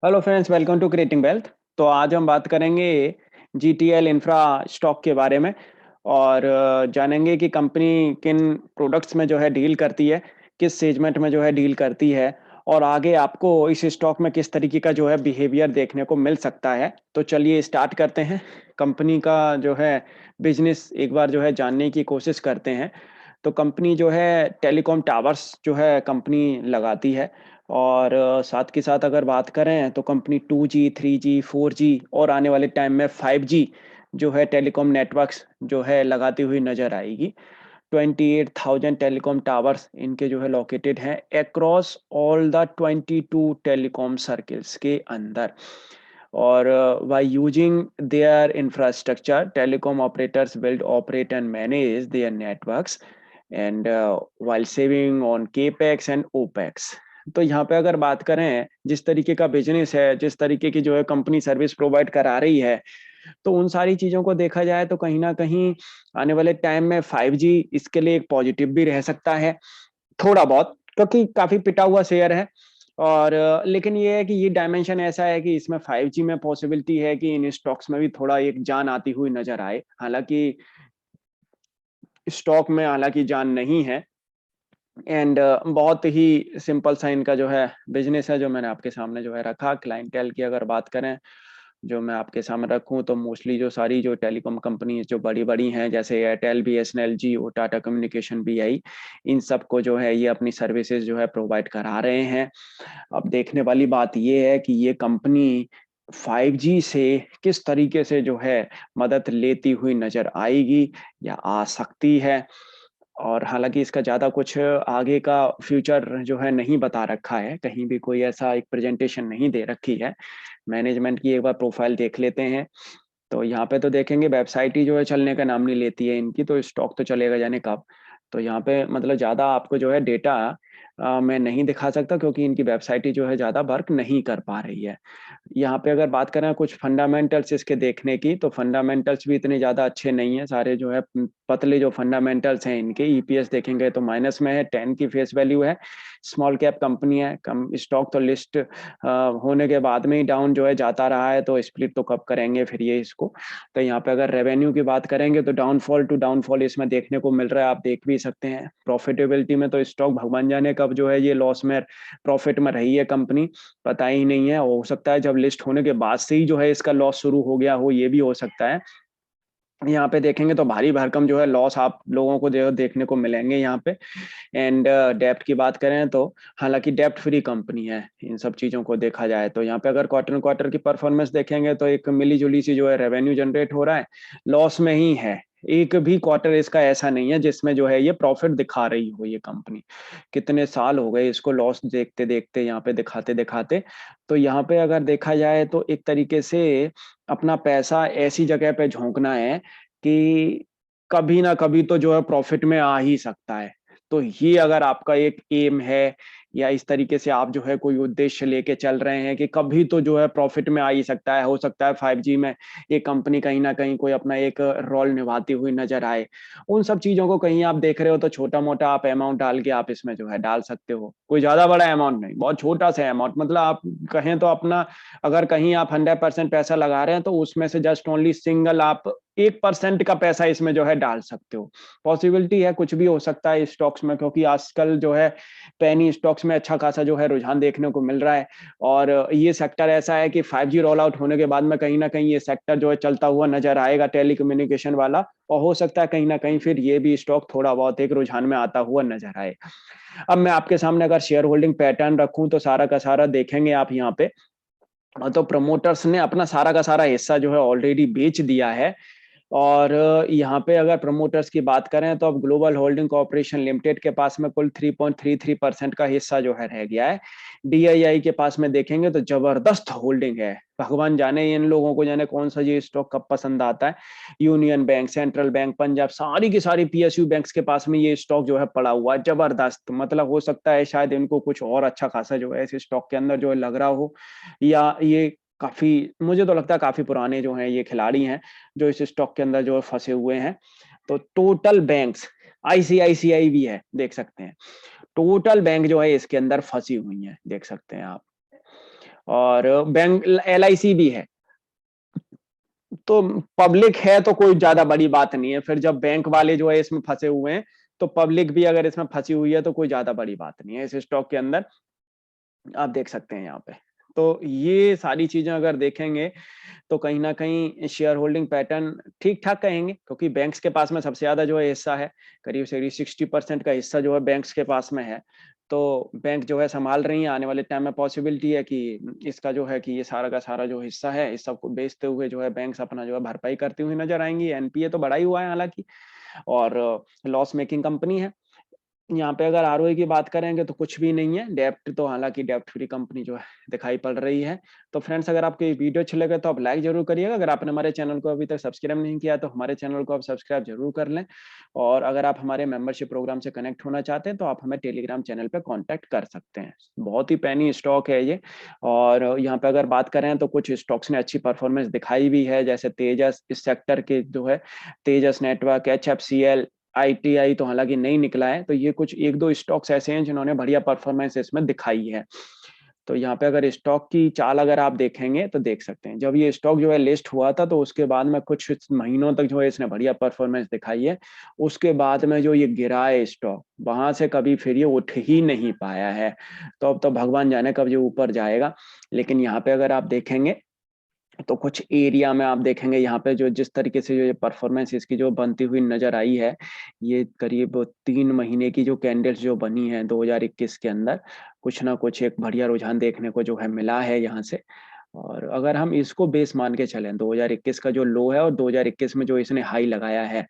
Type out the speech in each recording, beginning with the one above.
Hello friends, welcome to creating wealth. तो आज हम बात करेंगे जीटीएल इंफ्रा स्टॉक के बारे में और जानेंगे कि कंपनी किन प्रोडक्ट्स में जो है डील करती है, किस सेगमेंट में जो है डील करती है और आगे आपको इस स्टॉक में किस तरीके का जो है बिहेवियर देखने को मिल सकता है। तो चलिए स्टार्ट करते हैं। कंपनी का जो है बिजनेस एक बार जो है जानने की कोशिश करते हैं। तो कंपनी जो है टेलीकॉम टावर्स जो है कंपनी लगाती है और साथ के साथ अगर बात करें तो कंपनी 2G, 3G, 4G और आने वाले टाइम में 5G जो है टेलीकॉम नेटवर्क्स जो है लगाती हुई नज़र आएगी। 28,000 टेलीकॉम टावर्स इनके जो है लोकेटेड हैं across all the 22 telecom circles के अंदर। और by using their infrastructure telecom operators build operate and manage there networks and while saving on capex and opex. तो यहाँ पे अगर बात करें जिस तरीके का बिजनेस है, जिस तरीके की जो है कंपनी सर्विस प्रोवाइड करा रही है, तो उन सारी चीज़ों को देखा जाए तो कहीं न कहीं आने वाले टाइम में 5G इसके लिए एक पॉजिटिव भी रह सकता है, थोड़ा बहुत, क्योंकि काफ़ी पिटा हुआ शेयर है। और लेकिन ये है कि ये डायमेंशन ऐसा है कि इसमें 5G में पॉसिबिलिटी है कि इन स्टॉक्स में भी थोड़ा एक जान आती हुई नज़र आए। हालाँकि स्टॉक में हालाँकि जान नहीं है। एंड बहुत ही सिंपल सा इनका जो है बिजनेस है जो मैंने आपके सामने जो है रखा। क्लाइंटेल की अगर बात करें, जो मैं आपके सामने रखूँ तो मोस्टली जो सारी जो टेलीकॉम कंपनी जो बड़ी-बड़ी हैं जैसे एयरटेल, बीएसएनएल, जियो, टाटा कम्युनिकेशन, बीआई, इन सबको जो है ये अपनी सर्विसेज़ जो है प्रोवाइड करा रहे हैं। अब देखने वाली बात ये है कि ये कंपनी 5G से किस तरीके से जो है मदद लेती हुई नज़र आएगी या आ सकती है। और हालाँकि इसका ज़्यादा कुछ आगे का फ्यूचर जो है नहीं बता रखा है, कहीं भी कोई ऐसा एक प्रेज़ेंटेशन नहीं दे रखी है। मैनेजमेंट की एक बार प्रोफ़ाइल देख लेते हैं, तो यहाँ पे तो देखेंगे वेबसाइट ही जो है चलने का नाम नहीं लेती है इनकी, तो स्टॉक तो चलेगा जाने कब। तो यहाँ पे मतलब ज़्यादा आपको जो है डेटा मैं नहीं दिखा सकता क्योंकि इनकी वेबसाइट ही जो है ज़्यादा वर्क नहीं कर पा रही है। यहाँ पे अगर बात करें कुछ फंडामेंटल्स इसके देखने की, तो फंडामेंटल्स भी इतने ज़्यादा अच्छे नहीं हैं, सारे जो है पतले जो फंडामेंटल्स हैं इनके। ईपीएस देखेंगे तो माइनस में है, 10 की फेस वैल्यू है, स्मॉल कैप कंपनी है, कम स्टॉक तो लिस्ट होने के बाद में ही डाउन जो है जाता रहा है, तो स्प्लिट तो कब करेंगे फिर ये इसको। तो यहाँ पे अगर रेवेन्यू की बात करेंगे तो डाउनफॉल टू डाउनफॉल इसमें देखने को मिल रहा है, आप देख भी सकते हैं। प्रॉफिटेबिलिटी में तो स्टॉक भगवान जाने कब जो है ये लॉस में प्रॉफिट में रही है कंपनी, पता ही नहीं है। हो सकता है जब लिस्ट होने के बाद से ही जो है इसका लॉस शुरू हो गया हो, ये भी हो सकता है। यहाँ पे देखेंगे तो भारी भरकम जो है लॉस आप लोगों को जो देखने को मिलेंगे यहाँ पे। एंड डेब्ट की बात करें तो हालाँकि डेब्ट फ्री कंपनी है, इन सब चीज़ों को देखा जाए तो। यहाँ पे अगर क्वार्टर-ऑन-क्वार्टर की परफॉर्मेंस देखेंगे तो एक मिली-जुली सी जो है रेवेन्यू जनरेट हो रहा है, लॉस में ही है। एक भी क्वार्टर इसका ऐसा नहीं है जिसमें जो है ये प्रॉफिट दिखा रही हो ये कंपनी। कितने साल हो गए इसको लॉस देखते-देखते, यहाँ पे दिखाते-दिखाते। तो यहाँ पे अगर देखा जाए तो एक तरीके से अपना पैसा ऐसी जगह पे झोंकना है कि कभी ना कभी तो जो है प्रॉफिट में आ ही सकता है। तो ये अगर आपका एक एम है या इस तरीके से आप जो है कोई उद्देश्य लेके चल रहे हैं कि कभी तो जो है प्रॉफिट में आ ही सकता है, हो सकता है 5G में ये कंपनी कहीं न कहीं कोई अपना एक रोल निभाती हुई नज़र आए। उन सब चीज़ों को कहीं आप देख रहे हो तो छोटा-मोटा आप अमाउंट डाल के आप इसमें जो है डाल सकते हो। कोई ज़्यादा बड़ा अमाउंट नहीं, बहुत छोटा-सा अमाउंट, मतलब आप कहें तो अपना, अगर कहीं आप 100% पैसा लगा रहे हैं तो उसमें से जस्ट ओनली सिंगल आप 1% का पैसा इसमें जो है डाल सकते हो। पॉसिबिलिटी है कुछ भी हो सकता है स्टॉक्स में, क्योंकि आजकल जो है पेनी स्टॉक्स में अच्छा खासा जो है रुझान देखने को मिल रहा है। और ये सेक्टर ऐसा है कि 5G रोल आउट होने के बाद में कहीं न कहीं ये सेक्टर जो है चलता हुआ नज़र आएगा, टेलीकम्युनिकेशन वाला, और हो सकता है कहीं न कहीं फिर ये भी स्टॉक थोड़ा बहुत एक रुझान में आता हुआ नज़र आए। अब मैं आपके सामने अगर शेयर होल्डिंग पैटर्न रखूँ तो सारा का सारा देखेंगे आप यहाँ पे, तो प्रमोटर्स ने अपना सारा का सारा हिस्सा जो है ऑलरेडी बेच दिया है। और यहाँ पे अगर प्रमोटर्स की बात करें तो अब ग्लोबल होल्डिंग कॉर्पोरेशन लिमिटेड के पास में कुल 3.33% का हिस्सा जो है रह गया है। डीआईआई के पास में देखेंगे तो जबरदस्त होल्डिंग है। भगवान जाने इन लोगों को जाने कौन सा ये स्टॉक कब पसंद आता है। Union bank, central bank, Punjab, सारी की सारी पीएसयू बैंक्स के पास में ये स्टॉक जो है पड़ा हुआ है। जबरदस्त, मतलब हो सकता है शायद इनको कुछ और अच्छा खासा जो है इस स्टॉक के अंदर जो है लग रहा हो, या ये काफ़ी, मुझे तो लगता है काफ़ी पुराने जो हैं ये खिलाड़ी हैं, जो इस स्टॉक के अंदर जो है फँसे हुए हैं। तो टोटल बैंक्स, आईसीआईसीआई भी है, देख सकते हैं। टोटल बैंक जो है इसके अंदर फँसी हुई हैं, देख सकते हैं आप। और बैंक LIC भी है। तो पब्लिक है तो कोई ज़्यादा बड़ी बात नहीं है, फिर जब बैंक वाले जो है इसमें फँसे हुए हैं, तो पब्लिक भी अगर इसमें फँसी हुई है तो कोई ज़्यादा बड़ी बात नहीं है इस स्टॉक के अंदर, आप देख सकते हैं यहाँ पे। तो ये सारी चीज़ें अगर देखेंगे तो कहीं न कहीं शेयर होल्डिंग पैटर्न ठीक-ठाक कहेंगे, क्योंकि बैंक्स के पास में सबसे ज़्यादा जो है हिस्सा है, करीब से करीब 60% का हिस्सा जो है बैंक्स के पास में है। तो बैंक जो है सँभाल रही हैं, आने वाले टाइम में पॉसिबिलिटी है कि इसका जो है कि ये सारा का सारा जो हिस्सा है, इस सबको बेचते हुए जो है बैंक्स अपना जो है भरपाई करती हुई नज़र आएँगी। एनपीए तो बढ़ा ही हुआ है हालाँकि, और लॉस मेकिंग कंपनी है। यहाँ पे अगर आरओई की बात करेंगे तो कुछ भी नहीं है। डेब्ट तो हालाँकि डेब्ट फ्री कंपनी जो है दिखाई पड़ रही है। तो फ्रेंड्स, अगर आपको ये वीडियो अच्छी लगे तो आप लाइक ज़रूर करिएगा। अगर आपने हमारे चैनल को अभी तक सब्सक्राइब नहीं किया है तो हमारे चैनल को आप सब्सक्राइब ज़रूर कर लें। और अगर आप हमारे मेंबरशिप प्रोग्राम से कनेक्ट होना चाहते हैं तो आप हमें टेलीग्राम चैनल पे कॉन्टैक्ट कर सकते हैं। बहुत ही पेनी स्टॉक है ये, और यहाँ पे अगर बात करें तो कुछ स्टॉक्स ने अच्छी परफॉर्मेंस दिखाई भी है, जैसे तेजस इस सेक्टर के जो है, तेजस नेटवर्क, एचएफसीएल, आईटीआई तो हालाँकि नहीं निकला है, तो ये कुछ 1-2 स्टॉक्स ऐसे हैं जिन्होंने बढ़िया परफ़ॉर्मेंस इसमें दिखाई है। तो यहाँ पे अगर स्टॉक की चाल अगर आप देखेंगे तो देख सकते हैं। जब ये स्टॉक जो है लिस्ट हुआ था तो उसके बाद में कुछ महीनों तक जो है इसने बढ़िया परफ़ॉर्मेंस दिखाई है। उसके बाद में जो ये गिरा है स्टॉक, वहाँ से कभी फिर ये उठ ही नहीं पाया है। तो अब तो भगवान जाने कब ये ऊपर जाएगा। लेकिन यहाँ पे अगर आप देखेंगे तो कुछ एरिया में आप देखेंगे यहाँ पे जो जिस तरीके से जो ये परफॉर्मेंस इसकी जो बनती हुई नज़र आई है, ये करीब 3 महीने की जो कैंडल्स जो बनी है 2021 के अंदर, कुछ ना कुछ एक बढ़िया रुझान देखने को जो है मिला है यहाँ से। और अगर हम इसको बेस मान के चलें, 2021 का जो लो है और 2021 में जो इसने हाई लगाया है,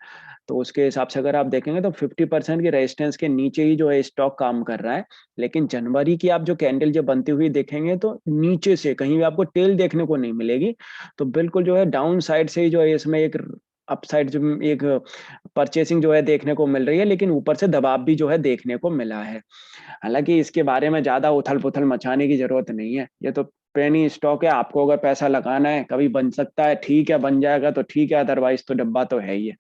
तो उसके हिसाब से अगर आप देखेंगे तो 50% की रेजिस्टेंस के नीचे ही जो है स्टॉक काम कर रहा है। लेकिन जनवरी की आप जो कैंडल जब बनती हुई देखेंगे तो नीचे से कहीं भी आपको टेल देखने को नहीं मिलेगी। तो बिल्कुल जो है डाउन साइड से ही जो है इसमें एक अपसाइड जो एक परचेसिंग जो है देखने को मिल रही है, लेकिन ऊपर से दबाव भी जो है देखने को मिला है। हालाँकि इसके बारे में ज़्यादा उथल-पुथल मचाने की ज़रूरत नहीं है। ये तो पेनी स्टॉक है, आपको अगर पैसा लगाना है, कभी बन सकता है, ठीक है, बन जाएगा तो ठीक है, अदरवाइज़ तो डब्बा तो है ही है।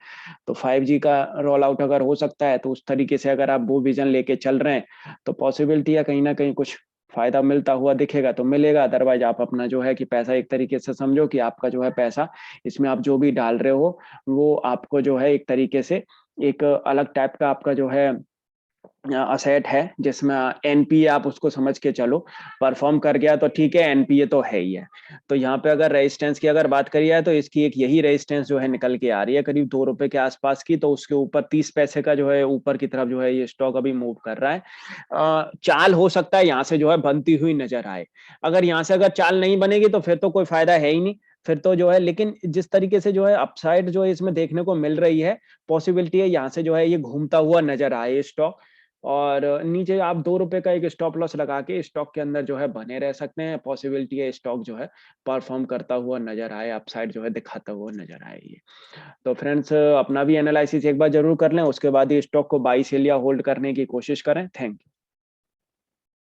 तो 5G का रोल आउट अगर हो सकता है, तो उस तरीके से अगर आप वो विज़न लेके चल रहे हैं, तो पॉसिबिलिटी है कहीं न कहीं कुछ फ़ायदा मिलता हुआ दिखेगा तो मिलेगा, अदरवाइज़ आप अपना जो है कि पैसा एक तरीके से समझो कि आपका जो है पैसा, इसमें आप जो भी डाल रहे हो, वो आपको जो है एक तरीके से एक अलग टाइप का आपका जो है असेट है, जिसमें एनपीए आप उसको समझ के चलो, परफ़ॉर्म कर गया तो ठीक है, एनपीए तो है ही है। तो यहाँ पे अगर रेजिस्टेंस की अगर बात करी जाए तो इसकी एक यही रेजिस्टेंस जो है निकल के आ रही है करीब ₹2 के आस-पास की, तो उसके ऊपर 30 पैसे का जो है ऊपर की तरफ जो है ये स्टॉक अभी मूव कर रहा है। चाल हो सकता है यहाँ से जो है बनती हुई नज़र आए। अगर यहाँ से अगर चाल नहीं बनेगी तो फिर तो कोई फ़ायदा है ही नहीं, फिर तो जो है, लेकिन जिस तरीके से जो है अपसाइड जो है इसमें देखने को मिल रही है, पॉसिबिलिटी है यहाँ से जो है ये घूमता हुआ नज़र आए ये स्टॉक। और नीचे आप ₹2 का एक स्टॉप लॉस लगा के स्टॉक के अंदर जो है बने रह सकते हैं। पॉसिबिलिटी है स्टॉक जो है परफ़ॉर्म करता हुआ नज़र आए, अपसाइड जो है दिखाता हुआ नज़र आए ये। तो फ्रेंड्स, अपना भी एनालिसिस एक बार ज़रूर कर लें, उसके बाद ही स्टॉक को बाय, सेल या होल्ड करने की कोशिश करें। Thank you.